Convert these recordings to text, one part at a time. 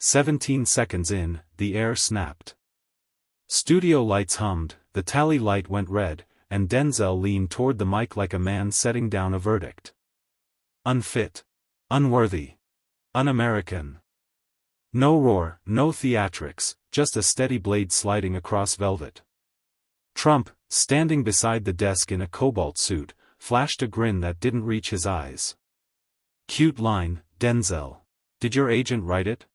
17 seconds in, the air snapped. Studio lights hummed, the tally light went red, and Denzel leaned toward the mic like a man setting down a verdict. Unfit. Unworthy. Un-American. No roar, no theatrics, just a steady blade sliding across velvet. Trump, standing beside the desk in a cobalt suit, flashed a grin that didn't reach his eyes. Cute line, Denzel. Did your agent write it?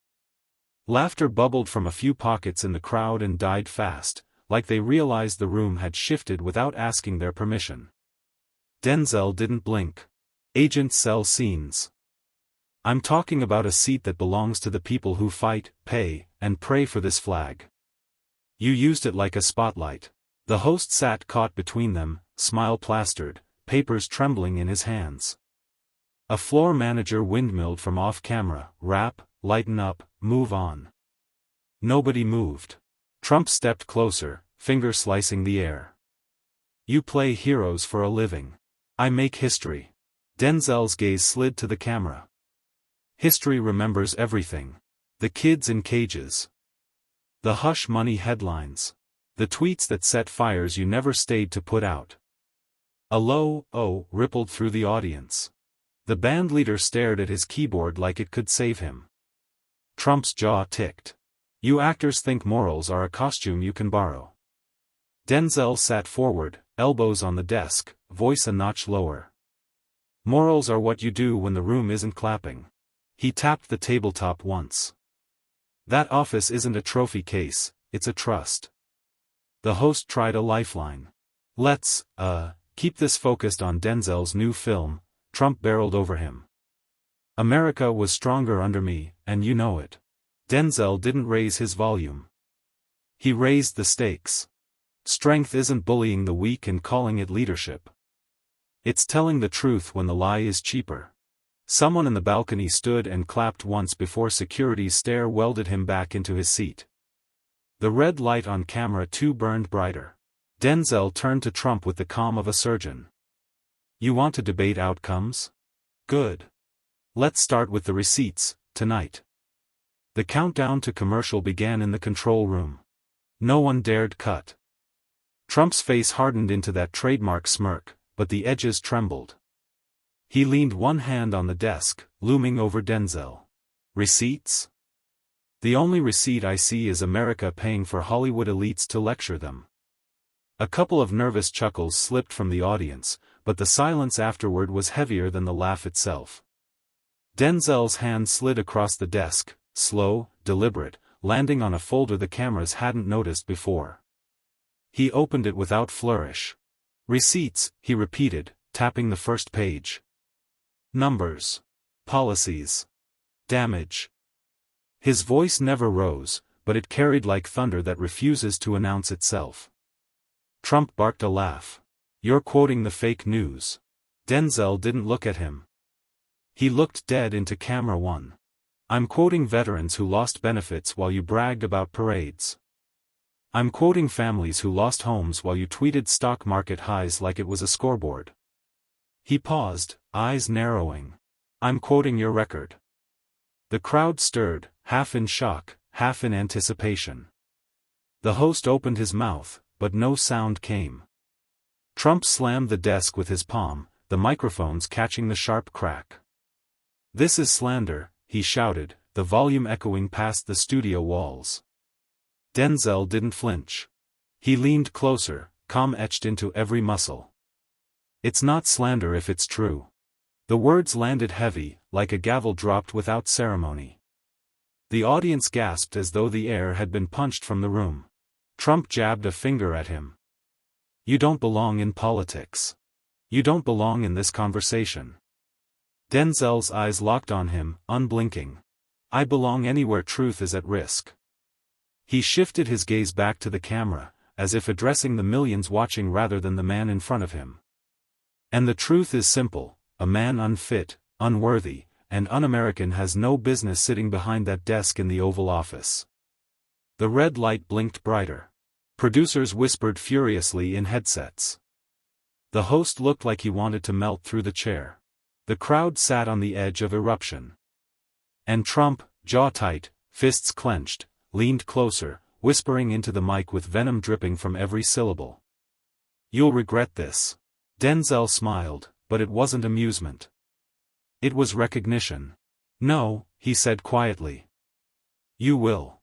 Laughter bubbled from a few pockets in the crowd and died fast, like they realized the room had shifted without asking their permission. Denzel didn't blink. Agents sell scenes. I'm talking about a seat that belongs to the people who fight, pay, and pray for this flag. You used it like a spotlight. The host sat caught between them, smile plastered, papers trembling in his hands. A floor manager windmilled from off-camera, "Rap, lighten up, move on." Nobody moved. Trump stepped closer, finger slicing the air. You play heroes for a living. I make history. Denzel's gaze slid to the camera. History remembers everything. The kids in cages. The hush money headlines. The tweets that set fires you never stayed to put out. A low "oh" rippled through the audience. The bandleader stared at his keyboard like it could save him. Trump's jaw ticked. You actors think morals are a costume you can borrow. Denzel sat forward, elbows on the desk, voice a notch lower. Morals are what you do when the room isn't clapping. He tapped the tabletop once. That office isn't a trophy case, it's a trust. The host tried a lifeline. Let's, keep this focused on Denzel's new film. Trump barreled over him. America was stronger under me, and you know it. Denzel didn't raise his volume. He raised the stakes. Strength isn't bullying the weak and calling it leadership. It's telling the truth when the lie is cheaper. Someone in the balcony stood and clapped once before security's stare welded him back into his seat. The red light on camera 2 burned brighter. Denzel turned to Trump with the calm of a surgeon. You want to debate outcomes? Good. Let's start with the receipts, tonight. The countdown to commercial began in the control room. No one dared cut. Trump's face hardened into that trademark smirk, but the edges trembled. He leaned one hand on the desk, looming over Denzel. Receipts? The only receipt I see is America paying for Hollywood elites to lecture them. A couple of nervous chuckles slipped from the audience, but the silence afterward was heavier than the laugh itself. Denzel's hand slid across the desk, slow, deliberate, landing on a folder the cameras hadn't noticed before. He opened it without flourish. Receipts, he repeated, tapping the first page. Numbers. Policies. Damage. His voice never rose, but it carried like thunder that refuses to announce itself. Trump barked a laugh. You're quoting the fake news. Denzel didn't look at him. He looked dead into camera 1. I'm quoting veterans who lost benefits while you bragged about parades. I'm quoting families who lost homes while you tweeted stock market highs like it was a scoreboard. He paused, eyes narrowing. I'm quoting your record. The crowd stirred, half in shock, half in anticipation. The host opened his mouth, but no sound came. Trump slammed the desk with his palm, the microphones catching the sharp crack. This is slander, he shouted, the volume echoing past the studio walls. Denzel didn't flinch. He leaned closer, calm etched into every muscle. It's not slander if it's true. The words landed heavy, like a gavel dropped without ceremony. The audience gasped as though the air had been punched from the room. Trump jabbed a finger at him. You don't belong in politics. You don't belong in this conversation. Denzel's eyes locked on him, unblinking. I belong anywhere truth is at risk. He shifted his gaze back to the camera, as if addressing the millions watching rather than the man in front of him. And the truth is simple, a man unfit, unworthy, and un-American has no business sitting behind that desk in the Oval Office. The red light blinked brighter. Producers whispered furiously in headsets. The host looked like he wanted to melt through the chair. The crowd sat on the edge of eruption. And Trump, jaw tight, fists clenched, leaned closer, whispering into the mic with venom dripping from every syllable. "You'll regret this." Denzel smiled, but it wasn't amusement. It was recognition. "No," he said quietly. "You will."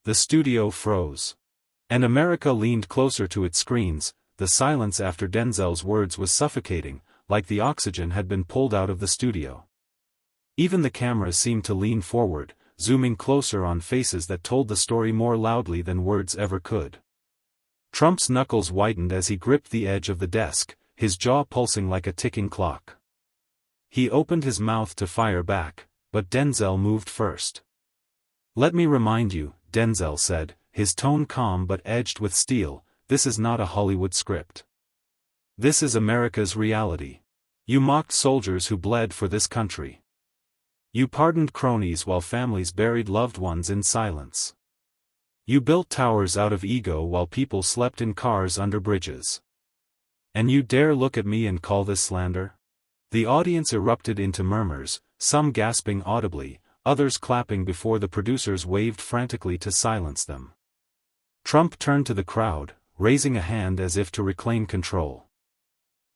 The studio froze. And America leaned closer to its screens. The silence after Denzel's words was suffocating, like the oxygen had been pulled out of the studio. Even the cameras seemed to lean forward, zooming closer on faces that told the story more loudly than words ever could. Trump's knuckles whitened as he gripped the edge of the desk, his jaw pulsing like a ticking clock. He opened his mouth to fire back, but Denzel moved first. "Let me remind you," Denzel said, his tone calm but edged with steel, "this is not a Hollywood script. This is America's reality. You mocked soldiers who bled for this country. You pardoned cronies while families buried loved ones in silence. You built towers out of ego while people slept in cars under bridges. And you dare look at me and call this slander?" The audience erupted into murmurs, some gasping audibly, others clapping before the producers waved frantically to silence them. Trump turned to the crowd, raising a hand as if to reclaim control.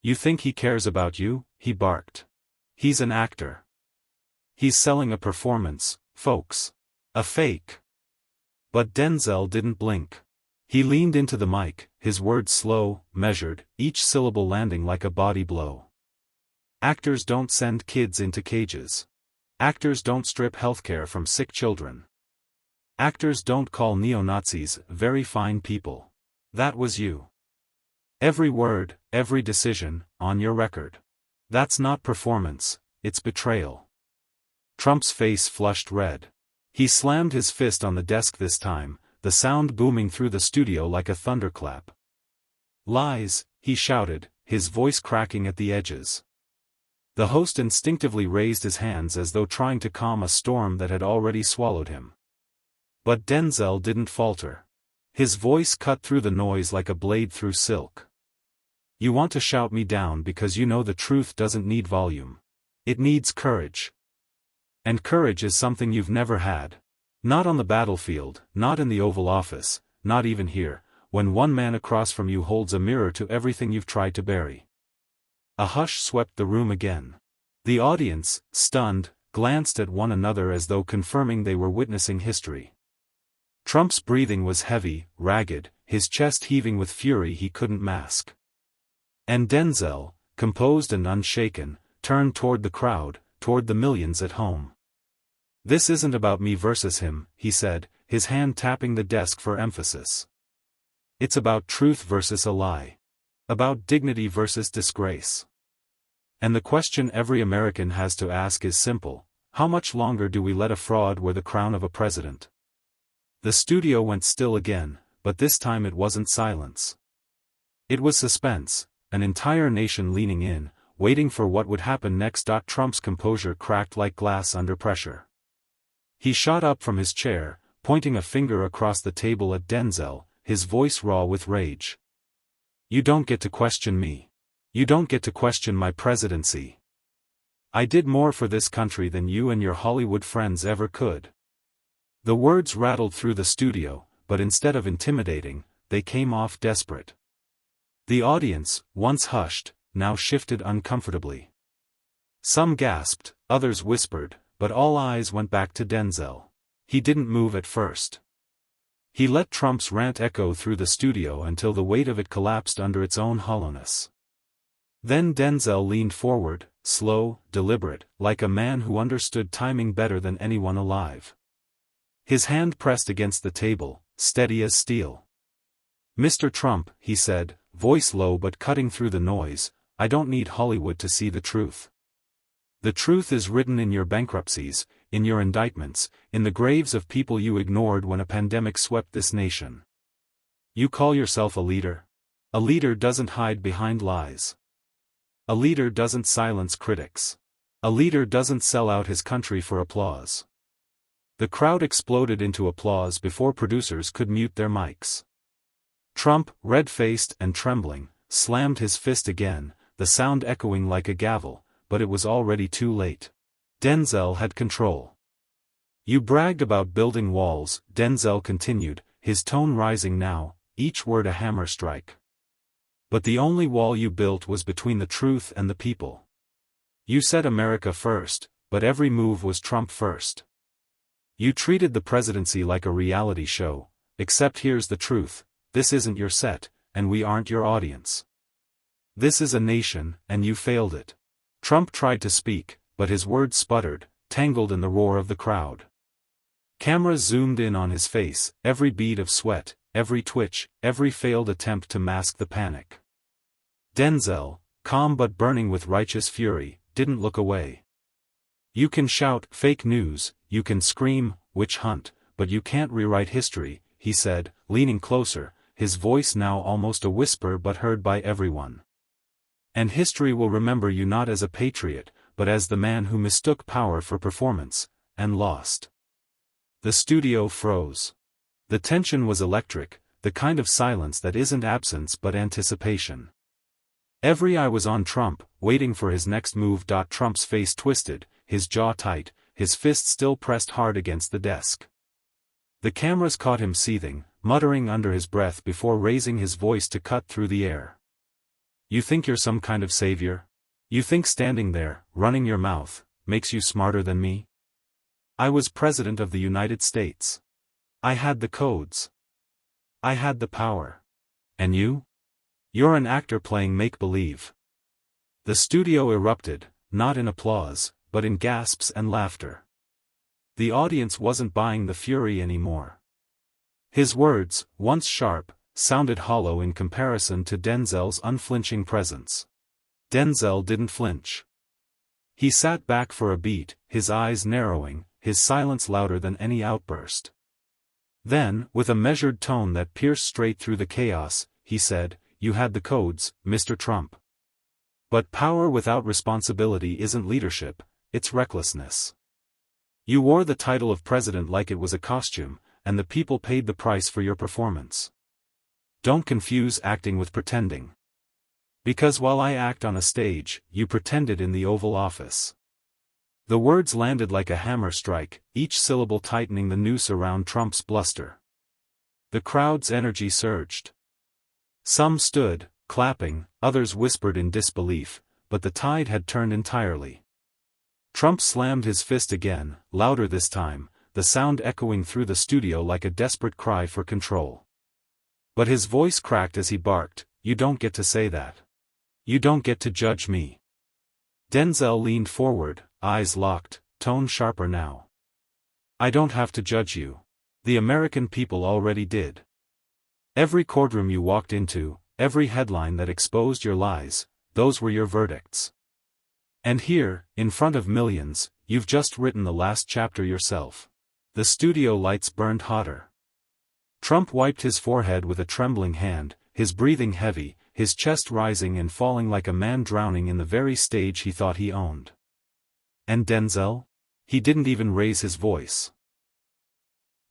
"You think he cares about you?" he barked. "He's an actor. He's selling a performance, folks. A fake." But Denzel didn't blink. He leaned into the mic, his words slow, measured, each syllable landing like a body blow. "Actors don't send kids into cages. Actors don't strip healthcare from sick children. Actors don't call neo-Nazis very fine people. That was you. Every word, every decision, on your record. That's not performance, it's betrayal." Trump's face flushed red. He slammed his fist on the desk this time, the sound booming through the studio like a thunderclap. "Lies," he shouted, his voice cracking at the edges. The host instinctively raised his hands as though trying to calm a storm that had already swallowed him. But Denzel didn't falter. His voice cut through the noise like a blade through silk. "You want to shout me down because you know the truth doesn't need volume. It needs courage. And courage is something you've never had. Not on the battlefield, not in the Oval Office, not even here, when one man across from you holds a mirror to everything you've tried to bury." A hush swept the room again. The audience, stunned, glanced at one another as though confirming they were witnessing history. Trump's breathing was heavy, ragged, his chest heaving with fury he couldn't mask. And Denzel, composed and unshaken, turned toward the crowd, toward the millions at home. "This isn't about me versus him," he said, his hand tapping the desk for emphasis. "It's about truth versus a lie. About dignity versus disgrace. And the question every American has to ask is simple: how much longer do we let a fraud wear the crown of a president?" The studio went still again, but this time it wasn't silence. It was suspense, an entire nation leaning in, waiting for what would happen next. Trump's composure cracked like glass under pressure. He shot up from his chair, pointing a finger across the table at Denzel, his voice raw with rage. "You don't get to question me. You don't get to question my presidency. I did more for this country than you and your Hollywood friends ever could." The words rattled through the studio, but instead of intimidating, they came off desperate. The audience, once hushed, now shifted uncomfortably. Some gasped, others whispered, but all eyes went back to Denzel. He didn't move at first. He let Trump's rant echo through the studio until the weight of it collapsed under its own hollowness. Then Denzel leaned forward, slow, deliberate, like a man who understood timing better than anyone alive. His hand pressed against the table, steady as steel. "Mr. Trump," he said, voice low but cutting through the noise, "I don't need Hollywood to see the truth. The truth is written in your bankruptcies, in your indictments, in the graves of people you ignored when a pandemic swept this nation. You call yourself a leader? A leader doesn't hide behind lies. A leader doesn't silence critics. A leader doesn't sell out his country for applause." The crowd exploded into applause before producers could mute their mics. Trump, red-faced and trembling, slammed his fist again, the sound echoing like a gavel, but it was already too late. Denzel had control. You bragged about building walls, Denzel continued, his tone rising now, each word a hammer strike. But the only wall you built was between the truth and the people. You said America first, but every move was Trump first. You treated the presidency like a reality show, except here's the truth, this isn't your set, and we aren't your audience. This is a nation, and you failed it. Trump tried to speak, but his words sputtered, tangled in the roar of the crowd. Cameras zoomed in on his face, every bead of sweat, every twitch, every failed attempt to mask the panic. Denzel, calm but burning with righteous fury, didn't look away. You can shout, fake news, you can scream, witch hunt, but you can't rewrite history, he said, leaning closer, his voice now almost a whisper but heard by everyone. And history will remember you not as a patriot, but as the man who mistook power for performance, and lost. The studio froze. The tension was electric, the kind of silence that isn't absence but anticipation. Every eye was on Trump, waiting for his next move. Trump's face twisted, his jaw tight, his fist still pressed hard against the desk. The cameras caught him seething, muttering under his breath before raising his voice to cut through the air. You think you're some kind of savior? You think standing there, running your mouth, makes you smarter than me? I was President of the United States. I had the codes. I had the power. And you? You're an actor playing make-believe. The studio erupted, not in applause, but in gasps and laughter. The audience wasn't buying the fury anymore. His words, once sharp, sounded hollow in comparison to Denzel's unflinching presence. Denzel didn't flinch. He sat back for a beat, his eyes narrowing, his silence louder than any outburst. Then, with a measured tone that pierced straight through the chaos, he said, "You had the codes, Mr. Trump. But power without responsibility isn't leadership, it's recklessness. You wore the title of president like it was a costume, and the people paid the price for your performance. Don't confuse acting with pretending. Because while I act on a stage, you pretended in the Oval Office." The words landed like a hammer strike, each syllable tightening the noose around Trump's bluster. The crowd's energy surged. Some stood, clapping, others whispered in disbelief, but the tide had turned entirely. Trump slammed his fist again, louder this time, the sound echoing through the studio like a desperate cry for control. But his voice cracked as he barked, "You don't get to say that. You don't get to judge me." Denzel leaned forward, eyes locked, tone sharper now. "I don't have to judge you. The American people already did. Every courtroom you walked into, every headline that exposed your lies, those were your verdicts. And here, in front of millions, you've just written the last chapter yourself." The studio lights burned hotter. Trump wiped his forehead with a trembling hand, his breathing heavy, his chest rising and falling like a man drowning in the very stage he thought he owned. And Denzel? He didn't even raise his voice.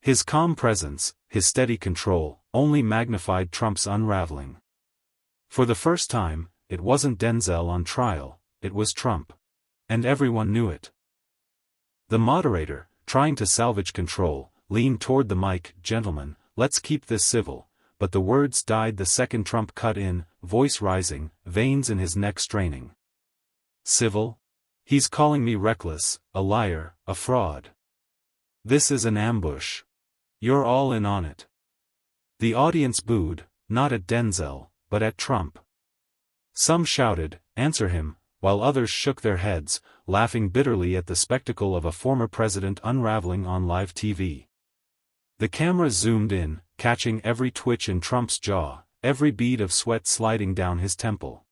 His calm presence, his steady control, only magnified Trump's unraveling. For the first time, it wasn't Denzel on trial, it was Trump. And everyone knew it. The moderator, trying to salvage control, leaned toward the mic. "Gentlemen, let's keep this civil," but the words died the second Trump cut in, voice rising, veins in his neck straining. "Civil? He's calling me reckless, a liar, a fraud. This is an ambush. You're all in on it." The audience booed, not at Denzel, but at Trump. Some shouted, "Answer him," while others shook their heads, laughing bitterly at the spectacle of a former president unraveling on live TV. The camera zoomed in, catching every twitch in Trump's jaw, every bead of sweat sliding down his temple.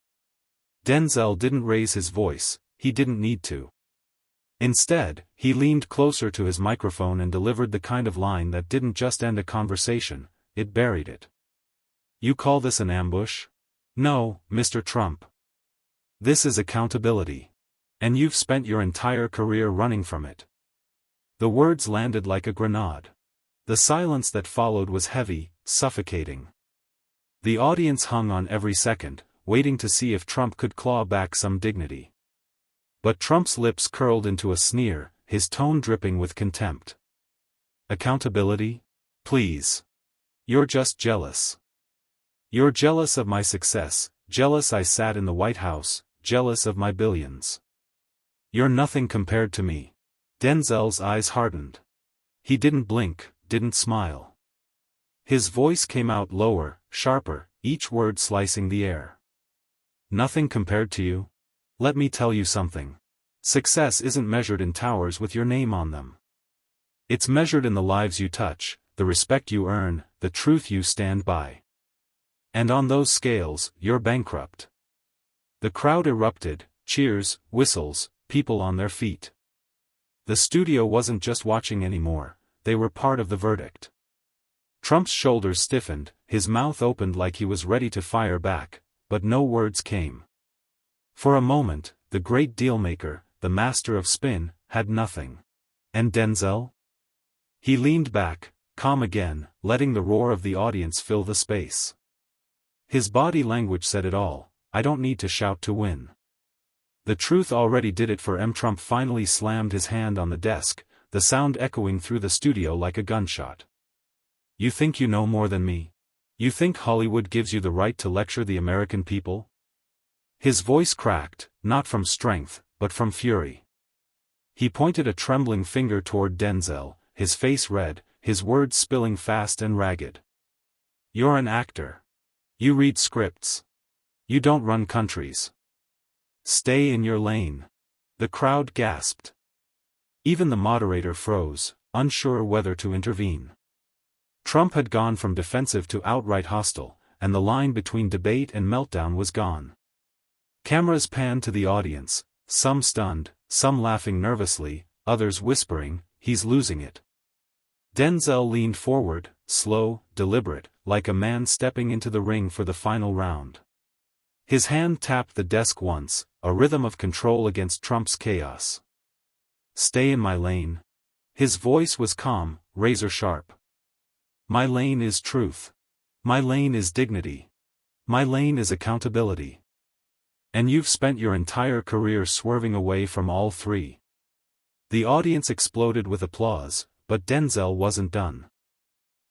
Denzel didn't raise his voice, he didn't need to. Instead, he leaned closer to his microphone and delivered the kind of line that didn't just end a conversation, it buried it. "You call this an ambush? No, Mr. Trump. This is accountability. And you've spent your entire career running from it." The words landed like a grenade. The silence that followed was heavy, suffocating. The audience hung on every second, waiting to see if Trump could claw back some dignity. But Trump's lips curled into a sneer, his tone dripping with contempt. Accountability? Please. You're just jealous. You're jealous of my success, jealous I sat in the White House, jealous of my billions. You're nothing compared to me. Denzel's eyes hardened. He didn't blink, didn't smile. His voice came out lower, sharper, each word slicing the air. Nothing compared to you? Let me tell you something. Success isn't measured in towers with your name on them. It's measured in the lives you touch, the respect you earn, the truth you stand by. And on those scales, you're bankrupt. The crowd erupted, cheers, whistles, people on their feet. The studio wasn't just watching anymore, they were part of the verdict. Trump's shoulders stiffened, his mouth opened like he was ready to fire back, but no words came. For a moment, the great dealmaker, the master of spin, had nothing. And Denzel? He leaned back, calm again, letting the roar of the audience fill the space. His body language said it all, I don't need to shout to win. The truth already did it for M. Trump finally slammed his hand on the desk, the sound echoing through the studio like a gunshot. You think you know more than me? You think Hollywood gives you the right to lecture the American people? His voice cracked, not from strength, but from fury. He pointed a trembling finger toward Denzel, his face red, his words spilling fast and ragged. You're an actor. You read scripts. You don't run countries. Stay in your lane. The crowd gasped. Even the moderator froze, unsure whether to intervene. Trump had gone from defensive to outright hostile, and the line between debate and meltdown was gone. Cameras panned to the audience, some stunned, some laughing nervously, others whispering, he's losing it. Denzel leaned forward, slow, deliberate, like a man stepping into the ring for the final round. His hand tapped the desk once, a rhythm of control against Trump's chaos. Stay in my lane. His voice was calm, razor sharp. My lane is truth. My lane is dignity. My lane is accountability. And you've spent your entire career swerving away from all three. The audience exploded with applause, but Denzel wasn't done.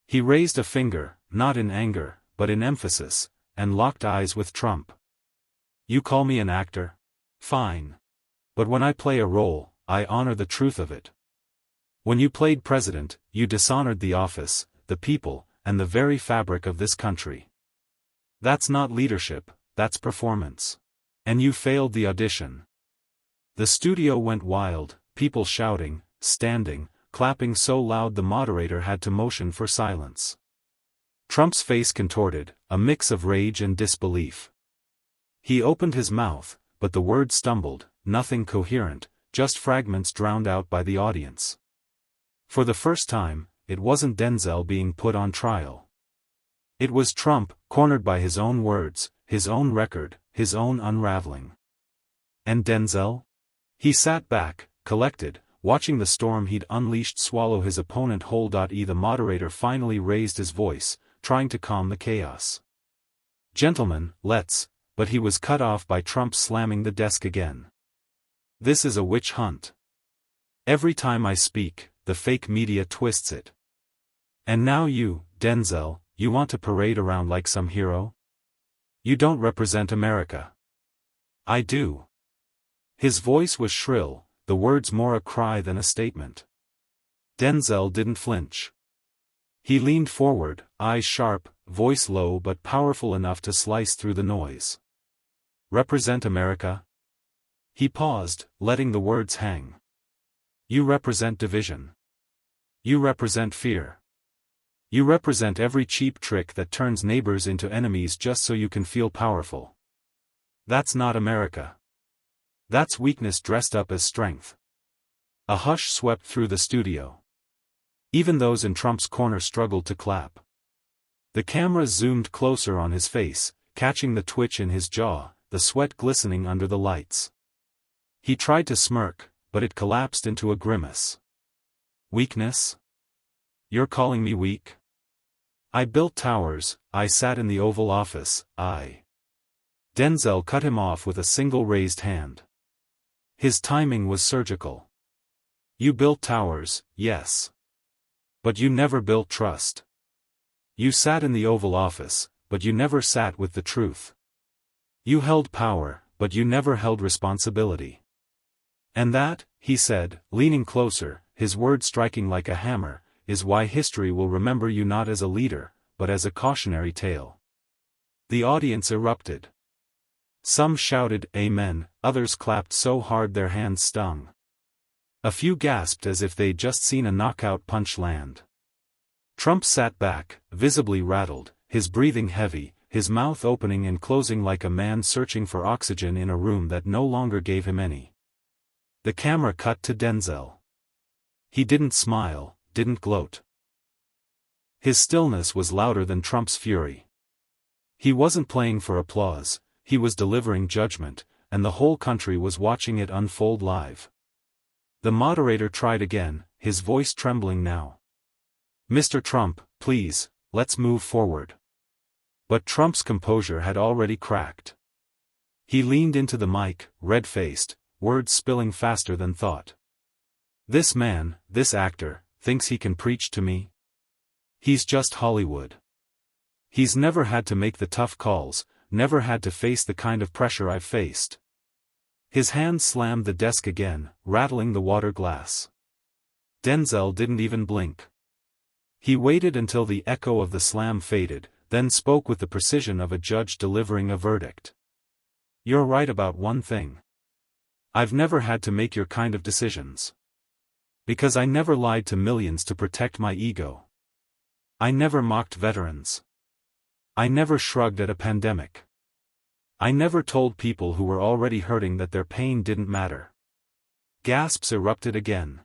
He raised a finger, not in anger, but in emphasis, and locked eyes with Trump. You call me an actor? Fine. But when I play a role, I honor the truth of it. When you played president, you dishonored the office, the people, and the very fabric of this country. That's not leadership, that's performance. And you failed the audition. The studio went wild, people shouting, standing, clapping so loud the moderator had to motion for silence. Trump's face contorted, a mix of rage and disbelief. He opened his mouth, but the words stumbled, nothing coherent, just fragments drowned out by the audience. For the first time, it wasn't Denzel being put on trial. It was Trump, cornered by his own words, his own record, his own unraveling. And Denzel? He sat back, collected, watching the storm he'd unleashed swallow his opponent whole. The moderator finally raised his voice, trying to calm the chaos. Gentlemen, let's, but he was cut off by Trump slamming the desk again. This is a witch hunt. Every time I speak, the fake media twists it. And now you, Denzel, you want to parade around like some hero? You don't represent America. I do. His voice was shrill, the words more a cry than a statement. Denzel didn't flinch. He leaned forward, eyes sharp, voice low but powerful enough to slice through the noise. Represent America? He paused, letting the words hang. You represent division. You represent fear. You represent every cheap trick that turns neighbors into enemies just so you can feel powerful. That's not America. That's weakness dressed up as strength. A hush swept through the studio. Even those in Trump's corner struggled to clap. The camera zoomed closer on his face, catching the twitch in his jaw, the sweat glistening under the lights. He tried to smirk, but it collapsed into a grimace. Weakness? You're calling me weak? I built towers, I sat in the Oval Office, Denzel cut him off with a single raised hand. His timing was surgical. You built towers, yes. But you never built trust. You sat in the Oval Office, but you never sat with the truth. You held power, but you never held responsibility. And that, he said, leaning closer, his words striking like a hammer, is why history will remember you not as a leader, but as a cautionary tale. The audience erupted. Some shouted, "Amen," others clapped so hard their hands stung. A few gasped as if they'd just seen a knockout punch land. Trump sat back, visibly rattled, his breathing heavy, his mouth opening and closing like a man searching for oxygen in a room that no longer gave him any. The camera cut to Denzel. He didn't smile, didn't gloat. His stillness was louder than Trump's fury. He wasn't playing for applause, he was delivering judgment, and the whole country was watching it unfold live. The moderator tried again, his voice trembling now. "Mr. Trump, please, let's move forward." But Trump's composure had already cracked. He leaned into the mic, red-faced, words spilling faster than thought. "This man, this actor, thinks he can preach to me? He's just Hollywood. He's never had to make the tough calls, never had to face the kind of pressure I've faced." His hand slammed the desk again, rattling the water glass. Denzel didn't even blink. He waited until the echo of the slam faded, then spoke with the precision of a judge delivering a verdict. "You're right about one thing. I've never had to make your kind of decisions. Because I never lied to millions to protect my ego. I never mocked veterans. I never shrugged at a pandemic. I never told people who were already hurting that their pain didn't matter." Gasps erupted again.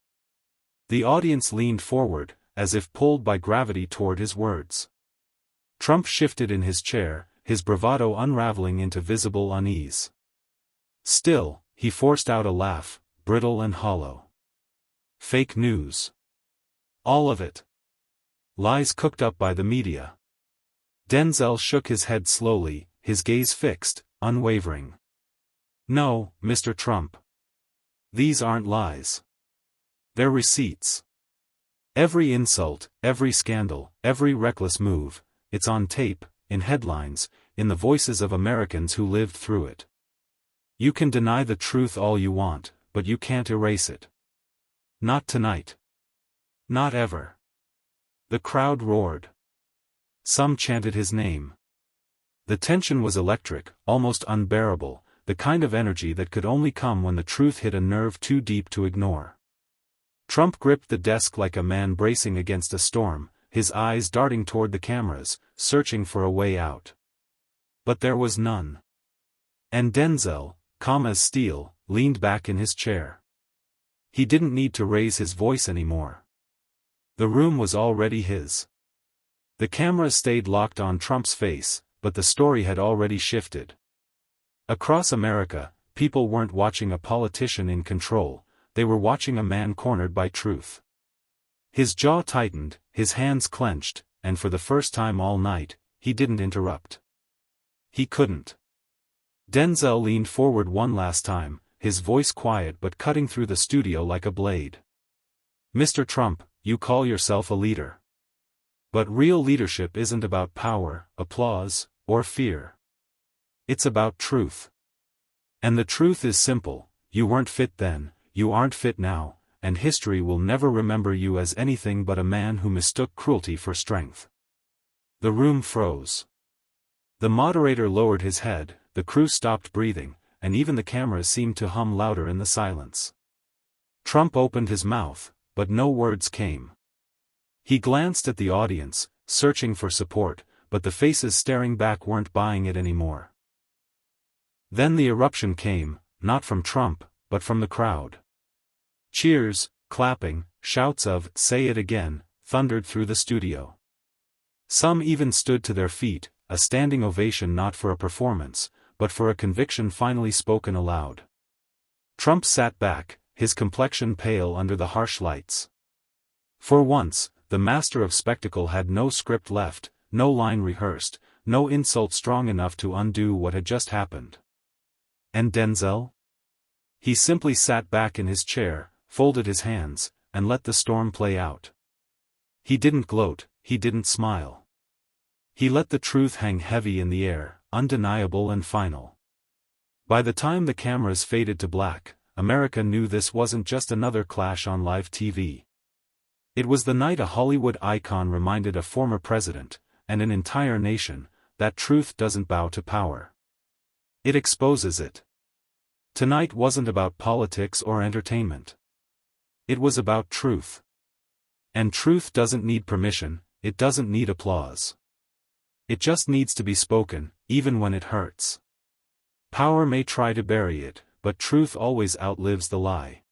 The audience leaned forward, as if pulled by gravity toward his words. Trump shifted in his chair, his bravado unraveling into visible unease. Still, he forced out a laugh, brittle and hollow. "Fake news. All of it. Lies cooked up by the media." Denzel shook his head slowly, his gaze fixed, unwavering. "No, Mr. Trump. These aren't lies. They're receipts. Every insult, every scandal, every reckless move, it's on tape, in headlines, in the voices of Americans who lived through it. You can deny the truth all you want, but you can't erase it. Not tonight. Not ever." The crowd roared. Some chanted his name. The tension was electric, almost unbearable, the kind of energy that could only come when the truth hit a nerve too deep to ignore. Trump gripped the desk like a man bracing against a storm, his eyes darting toward the cameras, searching for a way out. But there was none. And Denzel, calm as steel, leaned back in his chair. He didn't need to raise his voice anymore. The room was already his. The cameras stayed locked on Trump's face, but the story had already shifted. Across America, people weren't watching a politician in control, they were watching a man cornered by truth. His jaw tightened, his hands clenched, and for the first time all night, he didn't interrupt. He couldn't. Denzel leaned forward one last time, his voice quiet but cutting through the studio like a blade. "Mr. Trump, you call yourself a leader. But real leadership isn't about power, applause, or fear. It's about truth. And the truth is simple, you weren't fit then, you aren't fit now, and history will never remember you as anything but a man who mistook cruelty for strength." The room froze. The moderator lowered his head, the crew stopped breathing, and even the cameras seemed to hum louder in the silence. Trump opened his mouth, but no words came. He glanced at the audience, searching for support, but the faces staring back weren't buying it anymore. Then the eruption came, not from Trump, but from the crowd. Cheers, clapping, shouts of "say it again," thundered through the studio. Some even stood to their feet, a standing ovation not for a performance, but for a conviction finally spoken aloud. Trump sat back, his complexion pale under the harsh lights. For once, the master of spectacle had no script left, no line rehearsed, no insult strong enough to undo what had just happened. And Denzel? He simply sat back in his chair, folded his hands, and let the storm play out. He didn't gloat, he didn't smile. He let the truth hang heavy in the air, undeniable and final. By the time the cameras faded to black, America knew this wasn't just another clash on live TV. It was the night a Hollywood icon reminded a former president, and an entire nation, that truth doesn't bow to power. It exposes it. Tonight wasn't about politics or entertainment. It was about truth. And truth doesn't need permission, it doesn't need applause. It just needs to be spoken, even when it hurts. Power may try to bury it, but truth always outlives the lie.